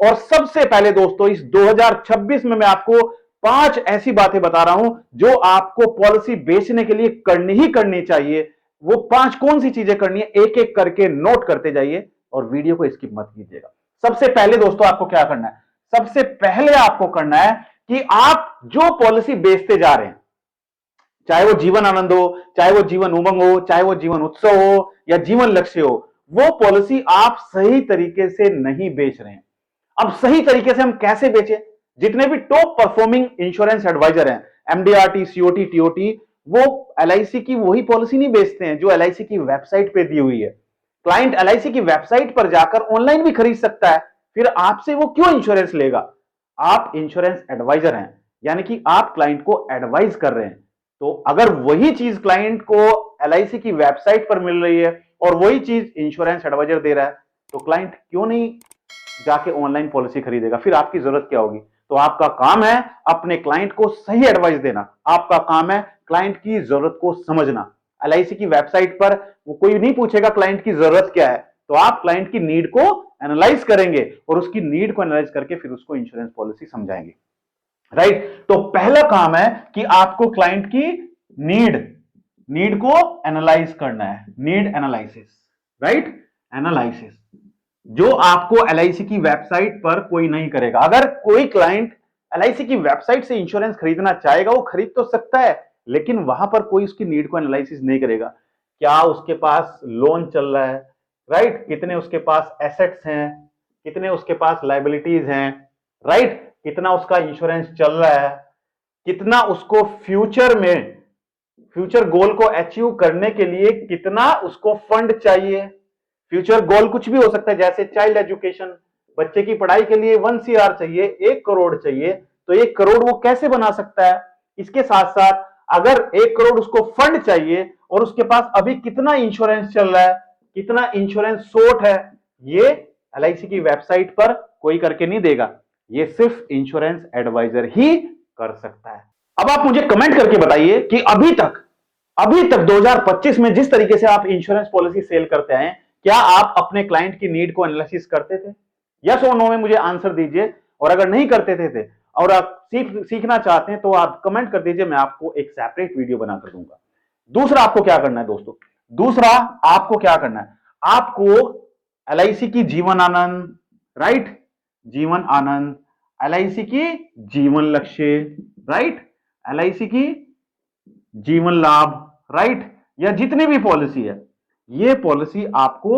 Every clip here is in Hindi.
और सबसे पहले दोस्तों इस 2026 में मैं आपको 5 ऐसी बातें बता रहा हूं जो आपको पॉलिसी बेचने के लिए करनी ही करनी चाहिए। वो 5 कौन सी चीजें करनी है, एक एक करके नोट करते जाइए और वीडियो को स्किप मत कीजिएगा। सबसे पहले दोस्तों आपको क्या करना है, सबसे पहले आपको करना है कि आप जो पॉलिसी बेचते जा रहे हैं, चाहे वो जीवन आनंद हो, चाहे वो जीवन उमंग हो, चाहे वो जीवन उत्सव हो या जीवन लक्ष्य हो, वो पॉलिसी आप सही तरीके से नहीं बेच रहे हैं। अब सही तरीके से हम कैसे बेचें? जितने भी टॉप परफॉर्मिंग इंश्योरेंस एडवाइजर हैं, एमडीआरटी, सीओटी, टीओटी, वो एलआईसी की वही पॉलिसी नहीं बेचते हैं जो एलआईसी की वेबसाइट पे दी हुई है। क्लाइंट एलआईसी की वेबसाइट पर जाकर ऑनलाइन भी खरीद सकता है, फिर आपसे वो क्यों इंश्योरेंस लेगा? आप इंश्योरेंस एडवाइजर हैं, यानी कि आप क्लाइंट को एडवाइस कर रहे हैं। तो अगर वही चीज क्लाइंट को एलआईसी की वेबसाइट पर मिल रही है और वही चीज इंश्योरेंस एडवाइजर दे रहा है, तो क्लाइंट क्यों नहीं जाके ऑनलाइन पॉलिसी खरीदेगा? फिर आपकी जरूरत क्या होगी? तो आपका काम है अपने क्लाइंट को सही एडवाइस देना, आपका काम है क्लाइंट की जरूरत को समझना। एलआईसी की वेबसाइट पर वो कोई नहीं पूछेगा क्लाइंट की जरूरत क्या है, तो आप क्लाइंट की नीड को एनालाइज करेंगे और उसकी नीड को एनालाइज करके फिर उसको इंश्योरेंस पॉलिसी समझाएंगे। राइट? तो पहला काम है कि आपको क्लाइंट की नीड को एनालाइज करना है, नीड एनालिसिस। राइट? एनालिसिस जो आपको एलआईसी की वेबसाइट पर कोई नहीं करेगा। अगर कोई क्लाइंट एलआईसी की वेबसाइट से इंश्योरेंस खरीदना चाहेगा, वो खरीद तो सकता है, लेकिन वहां पर कोई उसकी नीड को एनालिसिस नहीं करेगा। क्या उसके पास लोन चल रहा है? राइट? कितने उसके पास एसेट्स हैं, कितने उसके पास लायबिलिटीज हैं? राइट? कितना उसका इंश्योरेंस चल रहा है, कितना उसको फ्यूचर गोल को अचीव करने के लिए कितना उसको फंड चाहिए। फ्यूचर गोल कुछ भी हो सकता है, जैसे चाइल्ड एजुकेशन, बच्चे की पढ़ाई के लिए 1 CR चाहिए, 1 करोड़ चाहिए, तो 1 करोड़ वो कैसे बना सकता है? इसके साथ साथ अगर 1 करोड़ उसको फंड चाहिए और उसके पास अभी कितना इंश्योरेंस चल रहा है, कितना इंश्योरेंस शॉर्ट है, ये एलआईसी की वेबसाइट पर कोई करके नहीं देगा, ये सिर्फ इंश्योरेंस एडवाइजर ही कर सकता है। अब आप मुझे कमेंट करके बताइए कि अभी तक 2025 में जिस तरीके से आप इंश्योरेंस पॉलिसी सेल करते हैं, क्या आप अपने क्लाइंट की नीड को एनालिसिस करते थे? यस और नो में मुझे आंसर दीजिए। और अगर नहीं करते थे और आप सीखना चाहते हैं तो आप कमेंट कर दीजिए, मैं आपको एक सेपरेट वीडियो बनाकर दूंगा। दूसरा आपको क्या करना है दोस्तों, दूसरा आपको क्या करना है, आपको एलआईसी की जीवन आनंद, राइट, जीवन आनंद, एलआईसी की जीवन लक्ष्य, राइट, एलआईसी की जीवन लाभ, राइट, या जितनी भी पॉलिसी है, ये पॉलिसी आपको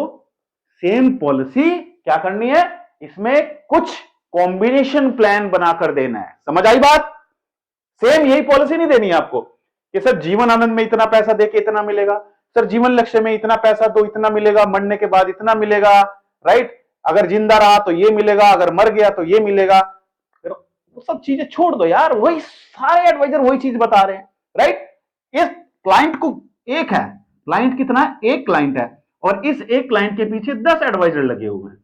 सेम पॉलिसी क्या करनी है, इसमें कुछ कॉम्बिनेशन प्लान बनाकर देना है। समझ आई बात? सेम यही पॉलिसी नहीं देनी है आपको कि सर जीवन आनंद में इतना पैसा देके इतना मिलेगा, सर जीवन लक्ष्य में इतना पैसा तो इतना मिलेगा, मरने के बाद इतना मिलेगा, राइट, अगर जिंदा रहा तो ये मिलेगा, अगर मर गया तो ये मिलेगा। वो सब चीजें छोड़ दो यार, वही सारे एडवाइजर वही चीज बता रहे हैं। राइट? इस क्लाइंट को एक है, क्लाइंट कितना, एक क्लाइंट है, और इस एक क्लाइंट के पीछे 10 एडवाइजर लगे हुए हैं।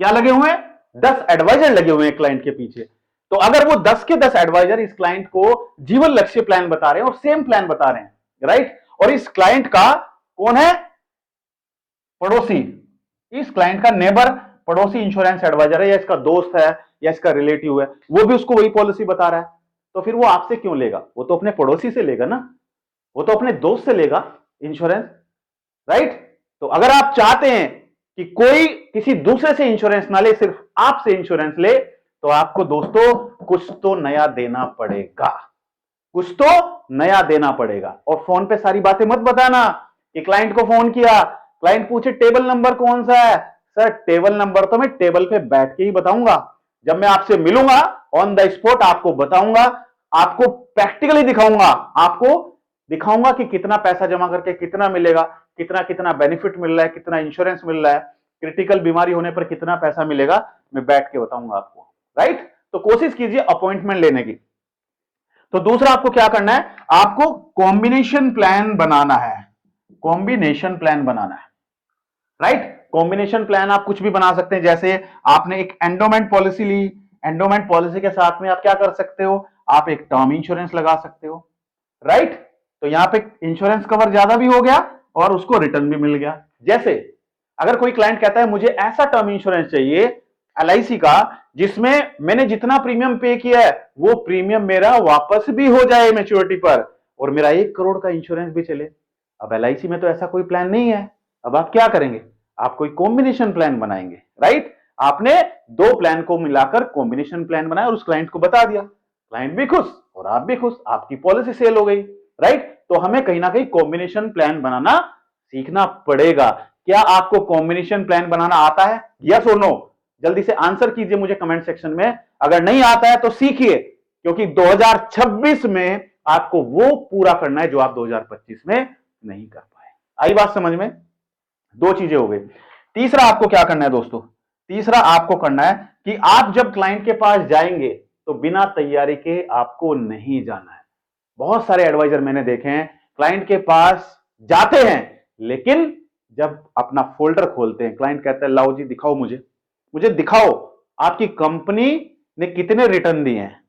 क्या लगे हुए हैं? 10 एडवाइजर लगे हुए हैं क्लाइंट के पीछे। तो अगर वो 10 के 10 एडवाइजर इस क्लाइंट को जीवन लक्ष्य प्लान बता रहे हैं और सेम प्लान बता रहे हैं, राइट, और इस क्लाइंट का कौन है? पड़ोसी, इस क्लाइंट का नेबर पड़ोसी इंश्योरेंस एडवाइजर है, या इसका दोस्त है, या इसका रिलेटिव है, वो भी उसको वही पॉलिसी बता रहा है, तो फिर वो आपसे क्यों लेगा? वो तो अपने पड़ोसी से लेगा ना, वो तो अपने दोस्त से लेगा इंश्योरेंस। राइट? तो अगर आप चाहते हैं कि कोई किसी दूसरे से इंश्योरेंस ना ले, सिर्फ आपसे इंश्योरेंस ले, तो आपको दोस्तों कुछ तो नया देना पड़ेगा, कुछ तो नया देना पड़ेगा। और फोन पे सारी बातें मत बताना कि क्लाइंट को फोन किया, क्लाइंट पूछे टेबल नंबर कौन सा है, सर टेबल नंबर तो मैं टेबल पे बैठ के ही बताऊंगा, जब मैं आपसे मिलूंगा ऑन द स्पॉट आपको बताऊंगा, आपको प्रैक्टिकली दिखाऊंगा, आपको दिखाऊंगा कि कितना पैसा जमा करके कितना मिलेगा, कितना कितना बेनिफिट मिल रहा है, कितना इंश्योरेंस मिल रहा है, क्रिटिकल बीमारी होने पर कितना पैसा मिलेगा, मैं बैठ के बताऊंगा आपको। राइट? तो कोशिश कीजिए अपॉइंटमेंट लेने की। तो दूसरा आपको क्या करना है, आपको कॉम्बिनेशन प्लान बनाना है, कॉम्बिनेशन प्लान बनाना है। राइट? कॉम्बिनेशन प्लान आप कुछ भी बना सकते हैं, जैसे आपने एक एंडोमेंट पॉलिसी ली, एंडोमेंट पॉलिसी के साथ में आप क्या कर सकते हो, आप एक टर्म इंश्योरेंस लगा सकते हो। राइट? तो यहां पे इंश्योरेंस कवर ज्यादा भी हो गया और उसको रिटर्न भी मिल गया। जैसे अगर कोई क्लाइंट कहता है मुझे ऐसा टर्म इंश्योरेंस चाहिए LIC का, जिसमें मैंने जितना प्रीमियम पे किया है वो प्रीमियम मेरा वापस भी हो जाए मैच्योरिटी पर, और मेरा 1 करोड़ का इंश्योरेंस भी चले। अब LIC में तो ऐसा कोई प्लान नहीं है। अब आप क्या करेंगे? आप कोई कॉम्बिनेशन प्लान बनाएंगे, राइट? आपने दो प्लान को मिलाकर कॉम्बिनेशन प्लान बनाया और उस क्लाइंट को बता दिया, क्लाइंट भी खुश और आप भी खुश, आपकी पॉलिसी सेल हो गई, राइट? तो हमें कहीं ना कहीं कॉम्बिनेशन प्लान बनाना सीखना पड़ेगा। क्या आपको कॉम्बिनेशन प्लान बनाना आता है? यस और नो? जल्दी से आंसर कीजिए मुझे कमेंट सेक्शन में। अगर नहीं आता है तो सीखिए, क्योंकि 2026 में आपको वो पूरा करना है जो आप 2025 में नहीं कर पाए। आई बात समझ में? दो चीजें हो गई। तीसरा आपको क्या करना है दोस्तों? तीसरा आपको करना है कि आप जब क्लाइंट के पास जाएंगे तो बिना तैयारी के आपको नहीं जाना है। बहुत सारे एडवाइजर मैंने देखे हैं, क्लाइंट के पास जाते हैं लेकिन जब अपना फोल्डर खोलते हैं, क्लाइंट कहता है लाओ जी दिखाओ, मुझे दिखाओ आपकी कंपनी ने कितने रिटर्न दिए हैं,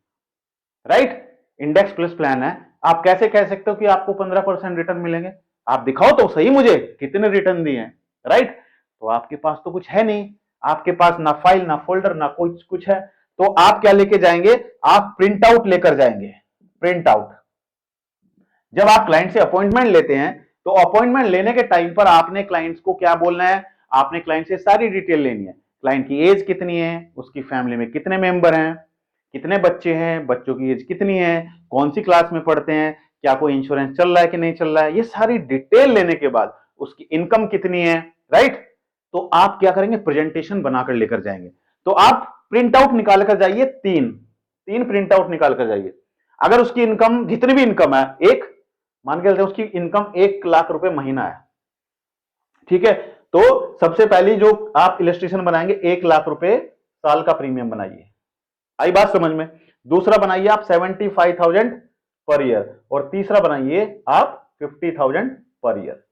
राइट? इंडेक्स प्लस प्लान है, आप कैसे कह सकते हो कि आपको 15% रिटर्न मिलेंगे? आप दिखाओ तो सही मुझे कितने रिटर्न दिए हैं, राइट? तो आपके पास तो कुछ है नहीं, आपके पास ना फाइल ना फोल्डर ना कुछ है। तो आप क्या लेके जाएंगे? आप प्रिंट आउट लेकर जाएंगे। प्रिंट आउट, जब आप क्लाइंट से अपॉइंटमेंट लेते हैं तो अपॉइंटमेंट लेने के टाइम पर आपने क्लाइंट्स को क्या बोलना है? आपने क्लाइंट से सारी डिटेल लेनी है। क्लाइंट की एज कितनी है, उसकी फैमिली में कितने मेंबर हैं, कितने बच्चे हैं, बच्चों की एज कितनी है, कौन सी क्लास में पढ़ते हैं, क्या कोई इंश्योरेंस चल रहा है कि नहीं चल रहा है, ये सारी डिटेल लेने के बाद उसकी इनकम कितनी है, राइट? तो आप क्या करेंगे? प्रेजेंटेशन बनाकर लेकर जाएंगे। तो आप प्रिंट आउट निकाल कर जाइए, तीन प्रिंट आउट निकाल कर जाइए। अगर उसकी इनकम जितनी भी इनकम है, एक मान के चलते हैं उसकी इनकम 1 लाख रुपए महीना है, ठीक है? तो सबसे पहली जो आप इलस्ट्रेशन बनाएंगे, 1 लाख रुपए साल का प्रीमियम बनाइए। आई बात समझ में? दूसरा बनाइए आप 75,000 पर ईयर, और तीसरा बनाइए आप 50,000 पर ईयर।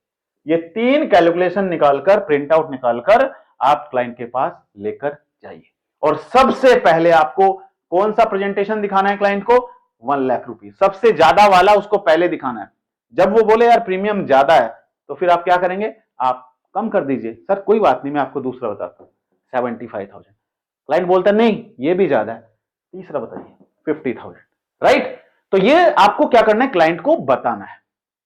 ये तीन कैलकुलेशन निकालकर, प्रिंट आउट निकालकर आप क्लाइंट के पास लेकर जाइए। और सबसे पहले आपको कौन सा प्रेजेंटेशन दिखाना है क्लाइंट को? 1 लाख रुपीज, सबसे ज्यादा वाला उसको पहले दिखाना है। जब वो बोले यार प्रीमियम ज्यादा है, तो फिर आप क्या करेंगे? आप कम कर दीजिए, सर कोई बात नहीं मैं आपको दूसरा बताता हूं, 75,000। क्लाइंट बोलता है नहीं ये भी ज्यादा है, तीसरा बताइए 50,000, राइट? तो ये आपको क्या करना है? क्लाइंट को बताना है,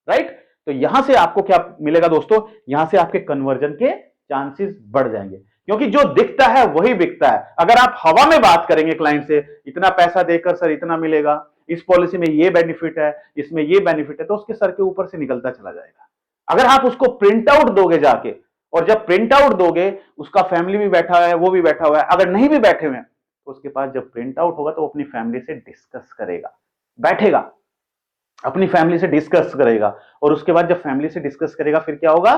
राइट? तो यहां से आपको क्या मिलेगा दोस्तों? यहां से आपके कन्वर्जन के चांसेस बढ़ जाएंगे, क्योंकि जो दिखता है वही बिकता है। अगर आप हवा में बात करेंगे क्लाइंट से, इतना पैसा देकर सर इतना मिलेगा, इस पॉलिसी में ये बेनिफिट है, इसमें ये बेनिफिट है, तो उसके सर के ऊपर से निकलता चला जाएगा। अगर आप उसको प्रिंट आउट दोगे जाके, और जब प्रिंट आउट दोगे, उसका फैमिली भी बैठा है, वो भी बैठा हुआ है, अगर नहीं भी बैठे हुए हैं तो उसके पास जब प्रिंट आउट होगा तो वो अपनी फैमिली से डिस्कस करेगा, बैठेगा अपनी फैमिली से डिस्कस करेगा, और उसके बाद जब फैमिली से डिस्कस करेगा फिर क्या होगा?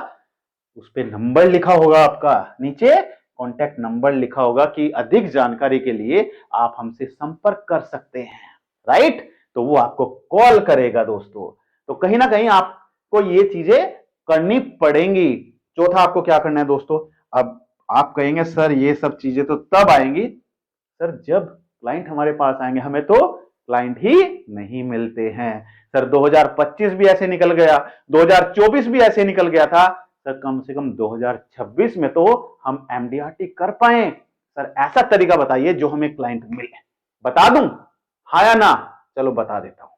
उस पर नंबर लिखा होगा, आपका नीचे कॉन्टैक्ट नंबर लिखा होगा कि अधिक जानकारी के लिए आप हमसे संपर्क कर सकते हैं, राइट? तो वो आपको कॉल करेगा दोस्तों। तो कहीं ना कहीं आपको ये चीजें करनी पड़ेंगी। चौथा आपको क्या करना है दोस्तों? अब आप कहेंगे सर ये सब चीजें तो तब आएंगी सर जब क्लाइंट हमारे पास आएंगे, हमें तो क्लाइंट ही नहीं मिलते हैं। सर 2025 भी ऐसे निकल गया, 2024 भी ऐसे निकल गया था, सर कम से कम 2026 में तो हम एमडीआरटी कर पाए। सर ऐसा तरीका बताइए जो हमें क्लाइंट मिले। बता दूं हाँ या ना? चलो बता देता हूं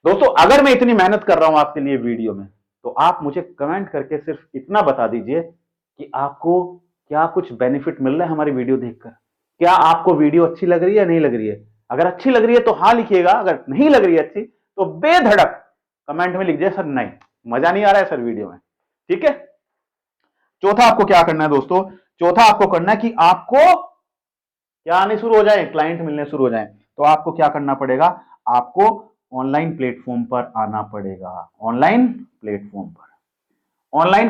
दोस्तों। अगर मैं इतनी मेहनत कर रहा हूं आपके लिए वीडियो में, तो आप मुझे कमेंट करके सिर्फ इतना बता दीजिए कि आपको क्या कुछ बेनिफिट मिल रहा है हमारी वीडियो देखकर। क्या आपको वीडियो अच्छी लग रही है या नहीं लग रही है? अगर अच्छी लग रही है तो हाँ लिखिएगा, अगर नहीं लग रही है अच्छी तो बेधड़क कमेंट में लिख दिया सर नहीं मजा नहीं आ रहा है सर वीडियो में, ठीक है? चौथा आपको क्या करना है दोस्तों? चौथा आपको करना है कि आपको क्या आने शुरू हो जाए, क्लाइंट मिलने शुरू हो जाए। तो आपको क्या करना पड़ेगा? आपको ऑनलाइन प्लेटफॉर्म पर आना पड़ेगा। ऑनलाइन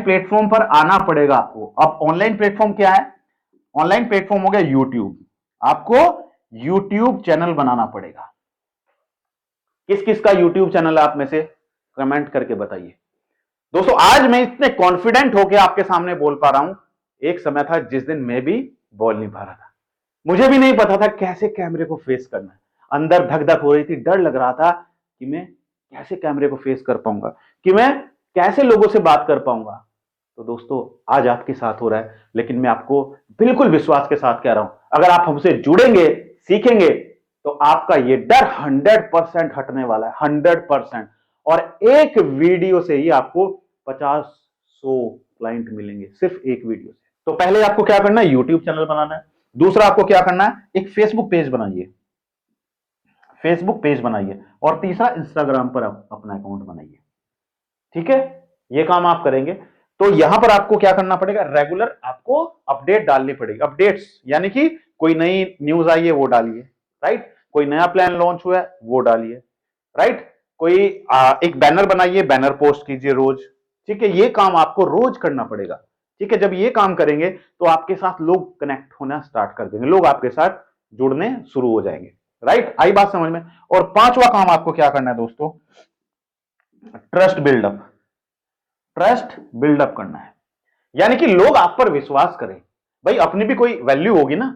प्लेटफॉर्म पर आना पड़ेगा आपको। अब ऑनलाइन प्लेटफॉर्म क्या है? ऑनलाइन प्लेटफॉर्म हो गया यूट्यूब। आपको यूट्यूब चैनल बनाना पड़ेगा। किस किस का यूट्यूब चैनल है आप में से? कमेंट करके बताइए दोस्तों। आज मैं इतने कॉन्फिडेंट होकर आपके सामने बोल पा रहा हूं, एक समय था जिस दिन मैं भी बोल नहीं पा रहा था, मुझे भी नहीं पता था कैसे कैमरे को फेस करना है। अंदर धक धक हो रही थी, डर लग रहा था कि मैं कैसे कैमरे को फेस कर पाऊंगा, कि मैं कैसे लोगों से बात कर पाऊंगा। तो दोस्तों आज आपके साथ हो रहा है, लेकिन मैं आपको बिल्कुल विश्वास के साथ कह रहा हूं, अगर आप हमसे जुड़ेंगे, सीखेंगे, तो आपका ये डर 100% हटने वाला है, 100%। और एक वीडियो से ही आपको 50-100 क्लाइंट मिलेंगे, सिर्फ एक वीडियो से। तो पहले आपको क्या करना है, यूट्यूब चैनल बनाना है। दूसरा आपको क्या करना है, एक फेसबुक पेज बनाइए, फेसबुक पेज बनाइए। और तीसरा इंस्टाग्राम पर अपना अकाउंट बनाइए। ठीक है, ये काम आप करेंगे तो यहां पर आपको क्या करना पड़ेगा, रेगुलर आपको अपडेट डालनी पड़ेगी। अपडेट्स यानी कि कोई नई न्यूज आई है वो डालिए, राइट। कोई नया प्लान लॉन्च हुआ है वो डालिए, राइट। कोई एक बैनर बनाइए, बैनर पोस्ट कीजिए रोज। ठीक है, ये काम आपको रोज करना पड़ेगा। ठीक है, जब ये काम करेंगे तो आपके साथ लोग कनेक्ट होना स्टार्ट कर देंगे, लोग आपके साथ जुड़ने शुरू हो जाएंगे, राइट। आई बात समझ में। और पांचवा काम आपको क्या करना है दोस्तों, ट्रस्ट बिल्डअप। ट्रस्ट बिल्डअप करना है, यानी कि लोग आप पर विश्वास करें। भाई अपनी भी कोई वैल्यू होगी ना,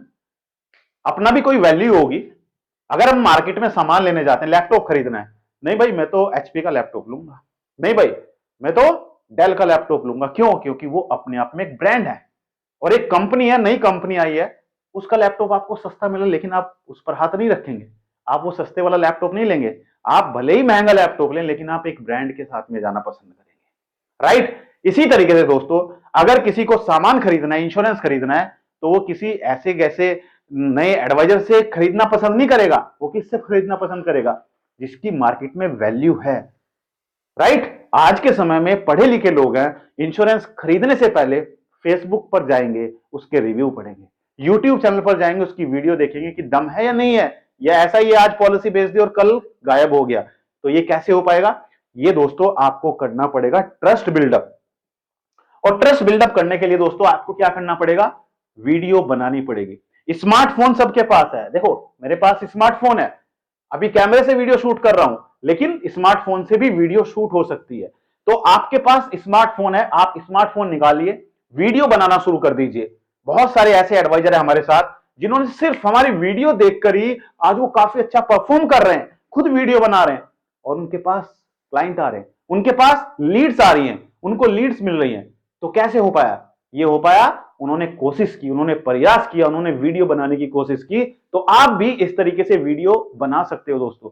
अपना भी कोई वैल्यू होगी। अगर हम मार्केट में सामान लेने जाते हैं, लैपटॉप खरीदना है, नहीं भाई मैं तो एचपी का लैपटॉप लूंगा, नहीं भाई मैं तो डेल का लैपटॉप लूंगा। क्यों? क्योंकि वो अपने आप में एक ब्रांड है और एक कंपनी है, नई कंपनी आई है, उसका लैपटॉप आपको सस्ता मिला, लेकिन आप उस पर हाथ नहीं रखेंगे, आप वो सस्ते वाला लैपटॉप नहीं लेंगे। आप भले ही महंगा लैपटॉप लें, लेकिन आप एक ब्रांड के साथ में जाना पसंद करेंगे, राइट। इसी तरीके से दोस्तों, अगर किसी को सामान खरीदना है, इंश्योरेंस खरीदना है, तो वो किसी ऐसे गैसे नए एडवाइजर से खरीदना पसंद नहीं करेगा। वो किससे खरीदना पसंद करेगा, जिसकी मार्केट में वैल्यू है, राइट। आज के समय में पढ़े लिखे लोग हैं, इंश्योरेंस खरीदने से पहले फेसबुक पर जाएंगे, उसके रिव्यू पढ़ेंगे, यूट्यूब चैनल पर जाएंगे, उसकी वीडियो देखेंगे कि दम है या नहीं है, या ऐसा ही आज पॉलिसी बेच दी और कल गायब हो गया। तो ये कैसे हो पाएगा? ये दोस्तों आपको करना पड़ेगा ट्रस्ट बिल्डअप। और ट्रस्ट बिल्डअप करने के लिए दोस्तों आपको क्या करना पड़ेगा, वीडियो बनानी पड़ेगी। स्मार्टफोन सबके पास है, देखो मेरे पास स्मार्टफोन है, अभी कैमरे से वीडियो शूट कर रहा हूं, लेकिन स्मार्टफोन से भी वीडियो शूट हो सकती है। तो आपके पास स्मार्टफोन है, आप स्मार्टफोन निकालिए, वीडियो बनाना शुरू कर दीजिए। बहुत सारे ऐसे एडवाइजर है हमारे साथ, जिन्होंने सिर्फ हमारी वीडियो देखकर ही आज वो काफी अच्छा परफॉर्म कर रहे हैं, खुद वीडियो बना रहे हैं और उनके पास क्लाइंट आ रहे हैं, उनके पास लीड्स आ रही हैं, उनको लीड्स मिल रही हैं। तो कैसे हो पाया? ये हो पाया, उन्होंने कोशिश की, उन्होंने प्रयास किया, उन्होंने वीडियो बनाने की कोशिश की। तो आप भी इस तरीके से वीडियो बना सकते हो दोस्तों।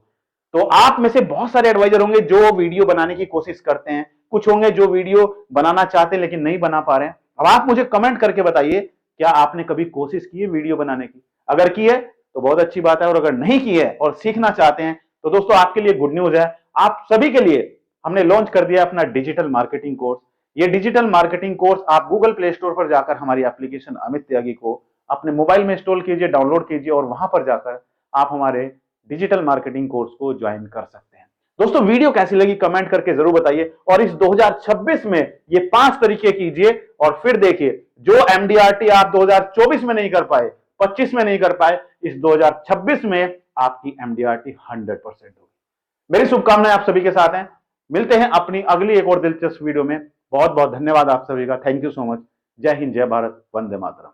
तो आप में से बहुत सारे एडवाइजर होंगे जो वीडियो बनाने की कोशिश करते हैं, कुछ होंगे जो वीडियो बनाना चाहते हैं लेकिन नहीं बना पा रहे हैं। अब आप मुझे कमेंट करके बताइए, क्या आपने कभी कोशिश की है वीडियो बनाने की? अगर की है तो बहुत अच्छी बात है, और अगर नहीं की है और सीखना चाहते हैं तो दोस्तों आपके लिए गुड न्यूज है। आप सभी के लिए हमने लॉन्च कर दिया अपना डिजिटल मार्केटिंग कोर्स। ये डिजिटल मार्केटिंग कोर्स आप गूगल प्ले स्टोर पर जाकर हमारी एप्लीकेशन अमित त्यागी को अपने मोबाइल में इंस्टॉल कीजिए, डाउनलोड कीजिए और वहां पर जाकर आप हमारे डिजिटल मार्केटिंग कोर्स को ज्वाइन कर सकते हैं। दोस्तों वीडियो कैसी लगी कमेंट करके जरूर बताइए, और इस 2026 में ये 5 तरीके कीजिए और फिर देखिए, जो एमडीआरटी आप 2024 में नहीं कर पाए, 25 में नहीं कर पाए, इस 2026 में आपकी एमडीआरटी 100% होगी। मेरी शुभकामनाएं आप सभी के साथ हैं। मिलते हैं अपनी अगली एक और दिलचस्प वीडियो में। बहुत बहुत धन्यवाद आप सभी का। Thank you so much. जय हिंद, जय भारत, वंदे मातरम।